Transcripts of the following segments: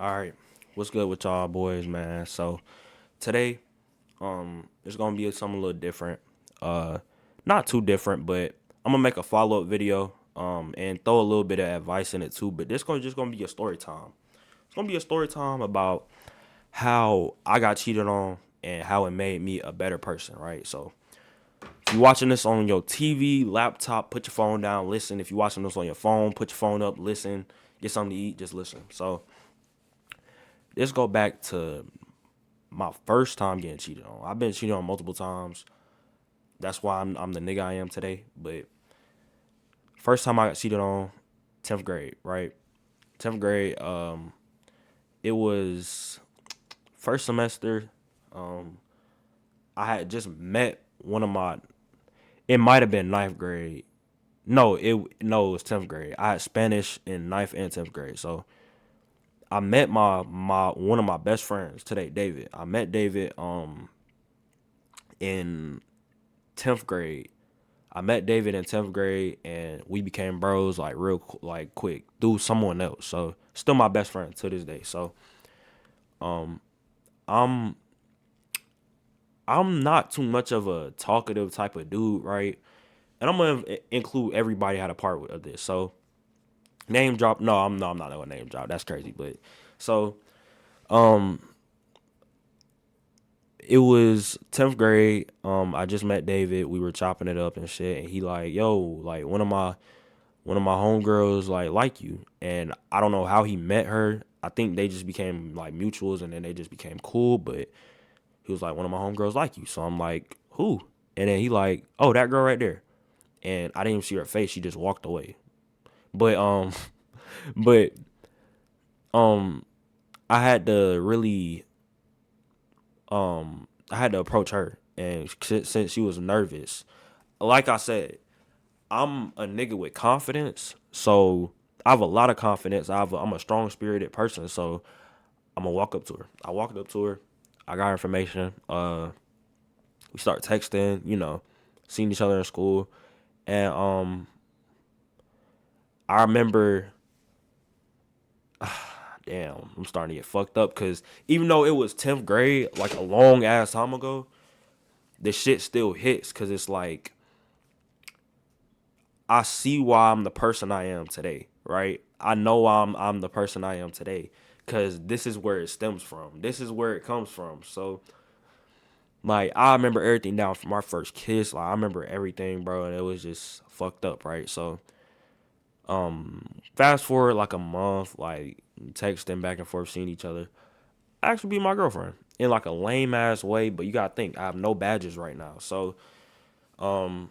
All right, what's good with y'all boys, man? So today, it's gonna be something a little different. Uh, Not too different, but I'm gonna make a follow up video, and throw a little bit of advice in it too. But this gonna just gonna be a story time. It's gonna be a story time about how I got cheated on and how it made me a better person, right? So if you're watching this on your TV, laptop, put your phone down, listen. If you're watching this on your phone, put your phone up, listen. Get something to eat, just listen. So this go back to my first time getting cheated on. I've been cheated on multiple times. That's why I'm the nigga I am today. But first time I got cheated on, 10th grade, right? 10th grade, it was first semester. Um, I had just met one of my. It might have been ninth grade. No, it was 10th grade. I had Spanish in ninth and 10th grade. So I met my one of my best friends today, David. I met David in 10th grade. I met David in 10th grade and we became bros like real like quick through someone else. So still my best friend to this day. So I'm I'm not too much of a talkative type of dude, right? And I'm gonna include everybody had a part of this. So name drop. I'm not gonna name drop. That's crazy. But so it was 10th grade. I just met David. We were chopping it up and shit. And he like, yo, like one of my homegirls like you, and I don't know how he met her. I think they just became like mutuals, and then they just became cool. But he was like, one of my homegirls like you, so I'm like, who? And then he like, oh, that girl right there. And I didn't even see her face. She just walked away. But but um, I had to really I had to approach her, and since she was nervous, like I said, I'm a nigga with confidence, so I have a lot of confidence. I'm a strong spirited person, so I'm gonna walk up to her. I walked up to her. I got her information. We start texting. Seeing each other in school, and I remember. Damn, I'm starting to get fucked up because even though it was 10th grade, like a long ass time ago, the shit still hits because it's like I see why I'm the person I am today, right? I know why I'm the person I am today because this is where it stems from. This is where it comes from. So, like, I remember everything down from our first kiss. Like, I remember everything, bro, and it was just fucked up, right? So, fast forward like a month, like, texting back and forth, seeing each other. Actually, be my girlfriend in like a lame ass way, but you gotta think, I have no badges right now. So, I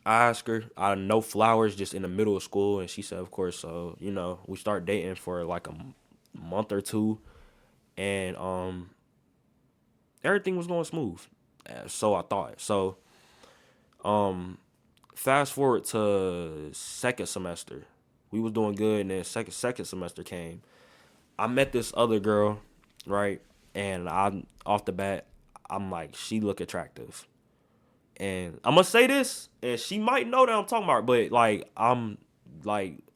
asked her, I had no flowers just in the middle of school, and she said, of course. So, we start dating for like a month or two, and everything was going smooth. So I thought. So, fast forward to second semester, we was doing good, and then second semester came. I met this other girl, right? And I off the bat, I'm like, she look attractive. And I'm gonna say this, and she might know that I'm talking about her, but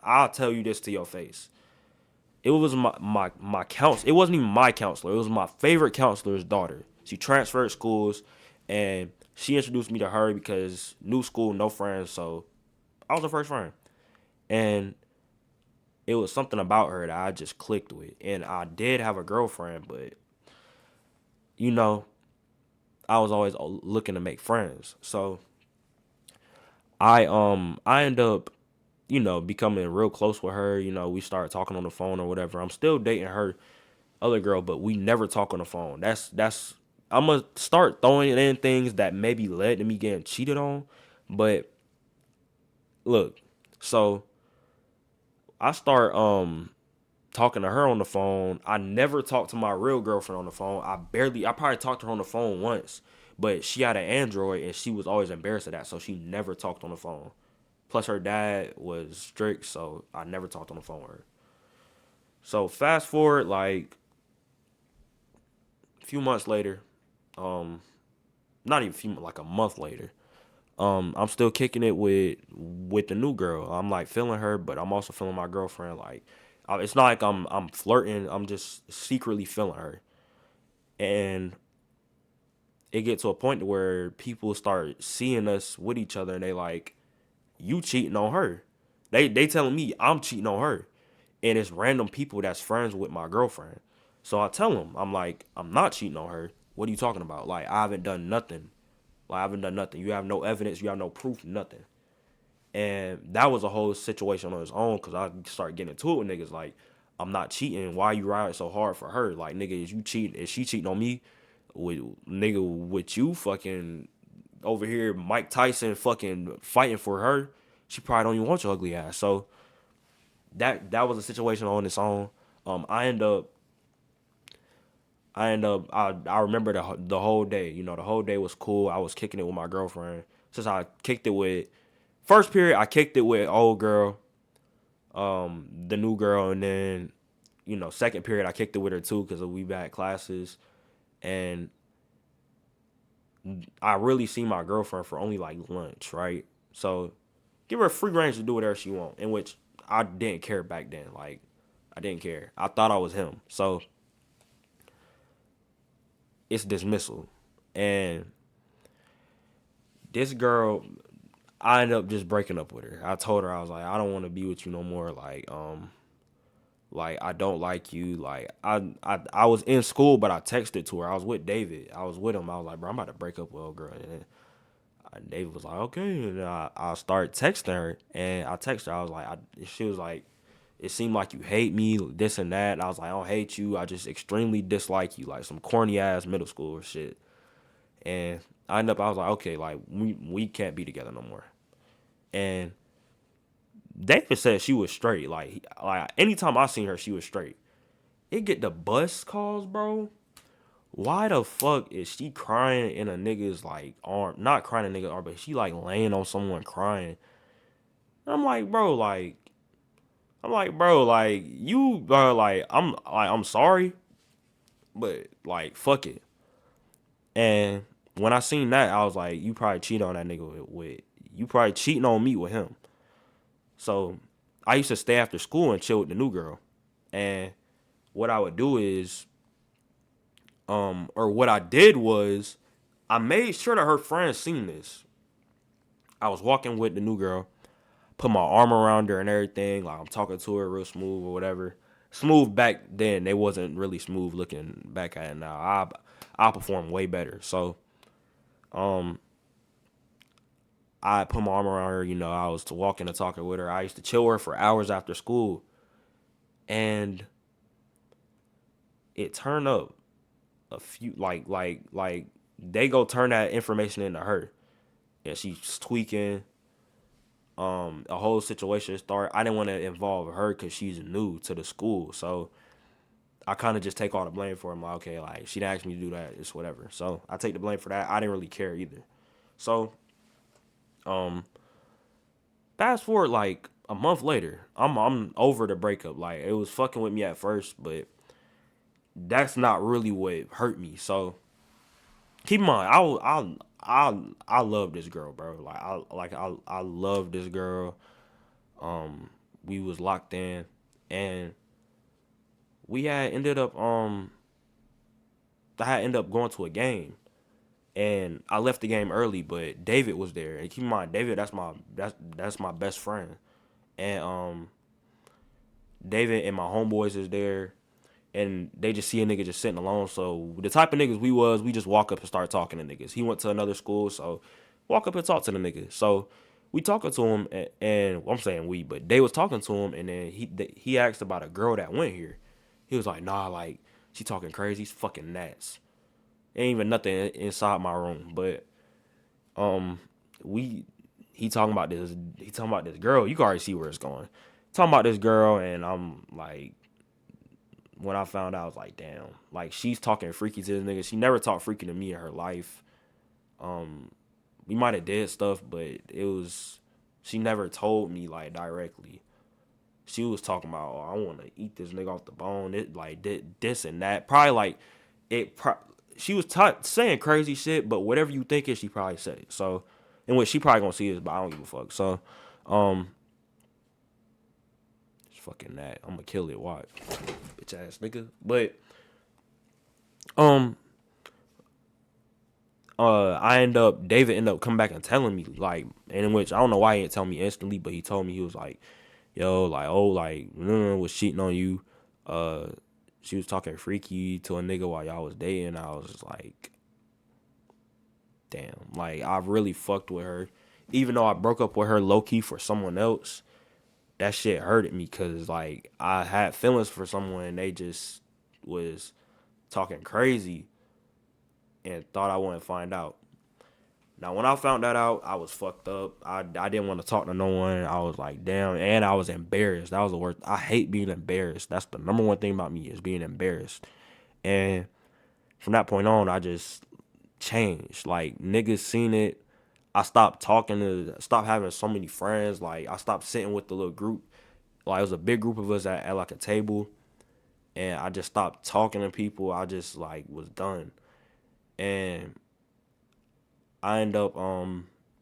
I'll tell you this to your face. It was my counselor. It wasn't even my counselor. It was my favorite counselor's daughter. She transferred schools, and she introduced me to her because new school, no friends, so I was her first friend. And it was something about her that I just clicked with. And I did have a girlfriend, but you know, I was always looking to make friends. So I end up becoming real close with her. We started talking on the phone or whatever. I'm still dating her other girl, but we never talk on the phone. That's I'm gonna start throwing in things that maybe led to me getting cheated on. But look, so I start talking to her on the phone. I never talked to my real girlfriend on the phone. I probably talked to her on the phone once, but she had an Android and she was always embarrassed of that, so she never talked on the phone. Plus, her dad was strict, so I never talked on the phone with her. So fast forward like a few months later, um, not even a few, like a month later, I'm still kicking it with the new girl. I'm like feeling her, but I'm also feeling my girlfriend. Like It's not like I'm flirting. I'm just secretly feeling her, and it get to a point where people start seeing us with each other, and they like, you cheating on her. They telling me I'm cheating on her, and it's random people that's friends with my girlfriend. So I tell them, I'm like, I'm not cheating on her. What are you talking about? Like, I haven't done nothing. Like, I haven't done nothing. You have no evidence. You have no proof. Nothing. And that was a whole situation on its own because I started getting into it with niggas. Like, I'm not cheating. Why you riding so hard for her? Like, nigga, is you cheating? Is she cheating on me? With nigga, with you fucking over here, Mike Tyson fucking fighting for her. She probably don't even want your ugly ass. So that was a situation on its own. I remember the whole day. You know, the whole day was cool. I was kicking it with my girlfriend. Since I kicked it with first period, I kicked it with old girl, the new girl, and then second period I kicked it with her too because we back classes, and I really see my girlfriend for only like lunch, right? So give her free range to do whatever she want, in which I didn't care back then. Like I didn't care. I thought I was him. So it's dismissal. And this girl, I ended up just breaking up with her. I told her I was like, I don't want to be with you no more. Like I don't like you. Like I was in school, but I texted to her. I was with David. I was with him. I was like, bro, I'm about to break up with a girl. And David was like, okay. And I started texting her, and I texted her. I was like, she was like, it seemed like you hate me, this and that. And I was like, I don't hate you. I just extremely dislike you, like some corny ass middle school shit. And I was like, okay, like we can't be together no more. And David said she was straight. Like anytime I seen her, she was straight. It get the bus calls, bro. Why the fuck is she crying in a nigga's like arm? Not crying in a nigga's arm, but she like laying on someone crying. I'm like, bro, you, bro, I'm sorry, but like, fuck it. And when I seen that, I was like, you probably cheated on that nigga with you probably cheating on me with him. So I used to stay after school and chill with the new girl. And what I would do is, or what I did was, I made sure that her friends seen this. I was walking with the new girl, put my arm around her and everything. Like I'm talking to her real smooth or whatever. Smooth back then, they wasn't really smooth looking back at it now. I perform way better. So I put my arm around her. I was walking and talking with her. I used to chill with her for hours after school, and it turned up a few like they go turn that information into her, and she's tweaking. A whole situation started. I didn't want to involve her because she's new to the school, so I kind of just take all the blame for him. Like, okay, like she didn't ask me to do that. It's whatever. So I take the blame for that. I didn't really care either. So, fast forward like a month later, I'm over the breakup. Like it was fucking with me at first, but that's not really what hurt me. So keep in mind, I love this girl, bro. I love this girl. We was locked in, and we had ended up I had ended up going to a game, and I left the game early, but David was there. And keep in mind, David, that's my best friend, and David and my homeboys is there, and they just see a nigga just sitting alone. So the type of niggas we just walk up and start talking to niggas. He went to another school, so walk up and talk to the nigga. So we talking to him, and well, I'm saying we, but they was talking to him, and then he asked about a girl that went here. He was like, nah, like she talking crazy, she's fucking nuts. Ain't even nothing inside my room, but we he talking about this girl. You can already see where it's going. Talking about this girl, and I'm like, when I found out, I was like, damn. Like, she's talking freaky to this nigga. She never talked freaky to me in her life. We might have did stuff, but she never told me, like, directly. She was talking about, oh, I want to eat this nigga off the bone. It, like, this and that. Probably, like, she was saying crazy shit, but whatever you think it, she probably said it. So, and what she probably gonna see this, but I don't give a fuck. So, fucking that. I'm gonna kill it. Watch, bitch ass nigga. But um, David ended up coming back and telling me, like, and in which I don't know why he didn't tell me instantly, but he told me, he was like, yo, like, oh, like, was cheating on you. She was talking freaky to a nigga while y'all was dating. I was just like, damn, like, I really fucked with her. Even though I broke up with her low key for someone else, that shit hurted me because, like, I had feelings for someone and they just was talking crazy and thought I wouldn't find out. Now, when I found that out, I was fucked up. I didn't want to talk to no one. I was like, damn. And I was embarrassed. That was the worst. I hate being embarrassed. That's the number one thing about me is being embarrassed. And from that point on, I just changed. Like, niggas seen it. I stopped stopped having so many friends. Like, I stopped sitting with the little group. Like, it was a big group of us at like a table. And I just stopped talking to people. I just, like, was done. And I end up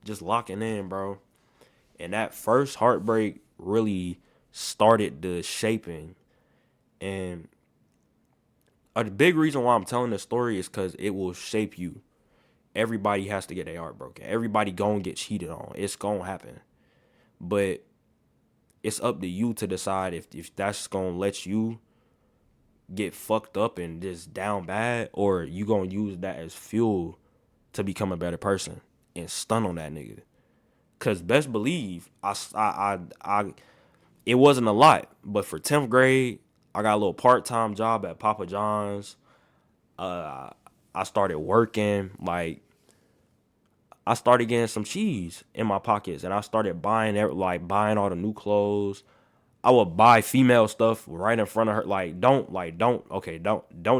just locking in, bro. And that first heartbreak really started the shaping. And a big reason why I'm telling this story is because it will shape you. Everybody has to get their heart broken. Everybody gonna get cheated on. It's gonna happen. But it's up to you to decide if that's gonna let you get fucked up and just down bad, or you gonna use that as fuel to become a better person and stun on that nigga. Cause best believe it wasn't a lot, but for 10th grade, I got a little part-time job at Papa John's. I started working, like, I started getting some cheese in my pockets, and I started buying all the new clothes. I would buy female stuff right in front of her. Don't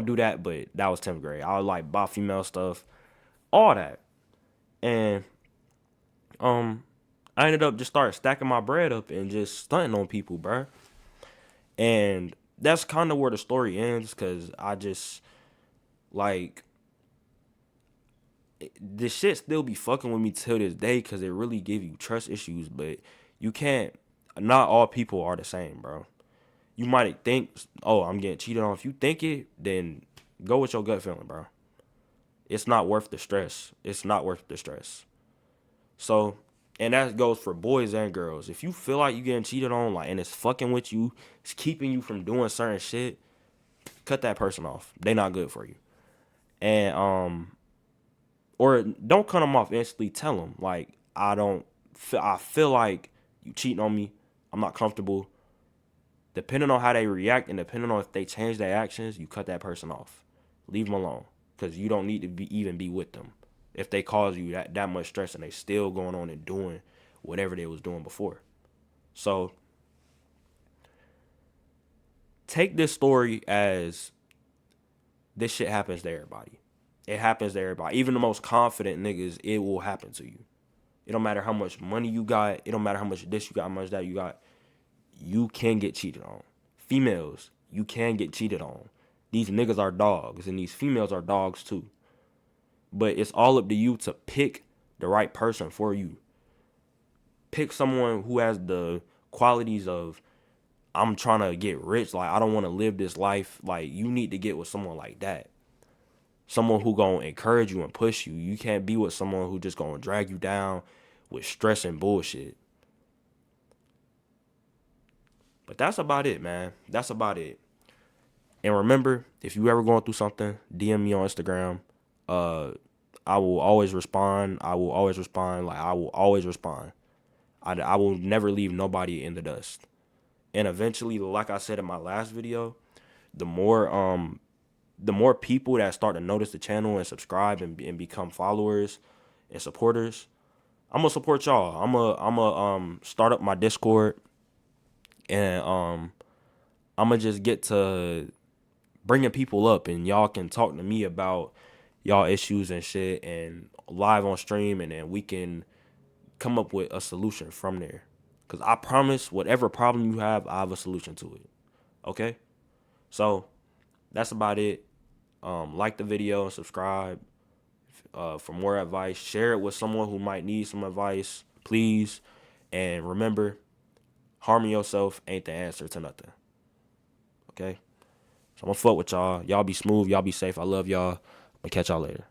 do that. But that was 10th grade. I would like buy female stuff, all that, and I ended up just started stacking my bread up and just stunting on people, bruh. And that's kind of where the story ends, because I just, like, this shit still be fucking with me till this day, because it really give you trust issues. But you can't, not all people are the same, bro. You might think, oh, I'm getting cheated on. If you think it, then go with your gut feeling, bro. It's not worth the stress. It's not worth the stress. So, and that goes for boys and girls. If you feel like you getting cheated on, like, and it's fucking with you, it's keeping you from doing certain shit, cut that person off. They not good for you. And or don't cut them off instantly. Tell them, like, I feel like you cheating on me. I'm not comfortable. Depending on how they react and depending on if they change their actions, you cut that person off. Leave them alone, because you don't need to even be with them if they cause you that much stress and they still going on and doing whatever they was doing before. So take this story as this shit happens to everybody. It happens to everybody. Even the most confident niggas, it will happen to you. It don't matter how much money you got. It don't matter how much this you got, how much that you got. You can get cheated on. Females, you can get cheated on. These niggas are dogs, and these females are dogs too. But it's all up to you to pick the right person for you. Pick someone who has the qualities of, I'm trying to get rich. Like, I don't want to live this life. Like, you need to get with someone like that. Someone who gonna encourage you and push you. You can't be with someone who just gonna drag you down with stress and bullshit. But that's about it, man. That's about it. And remember, if you ever going through something, DM me on Instagram. I will always respond. I will always respond. Like, I will always respond. I will never leave nobody in the dust. And eventually, like I said in my last video, the more people that start to notice the channel and subscribe and become followers and supporters, I'm gonna support y'all. I'm gonna start up my Discord, and I'm gonna just get to bringing people up, and y'all can talk to me about y'all issues and shit, and live on stream, and then we can come up with a solution from there. Because I promise, whatever problem you have, I have a solution to it. Okay? So, that's about it. Like the video and subscribe for more advice. Share it with someone who might need some advice, please. And remember, harming yourself ain't the answer to nothing. Okay? So I'm gonna fuck with y'all. Y'all be smooth. Y'all be safe. I love y'all. I'm gonna catch y'all later.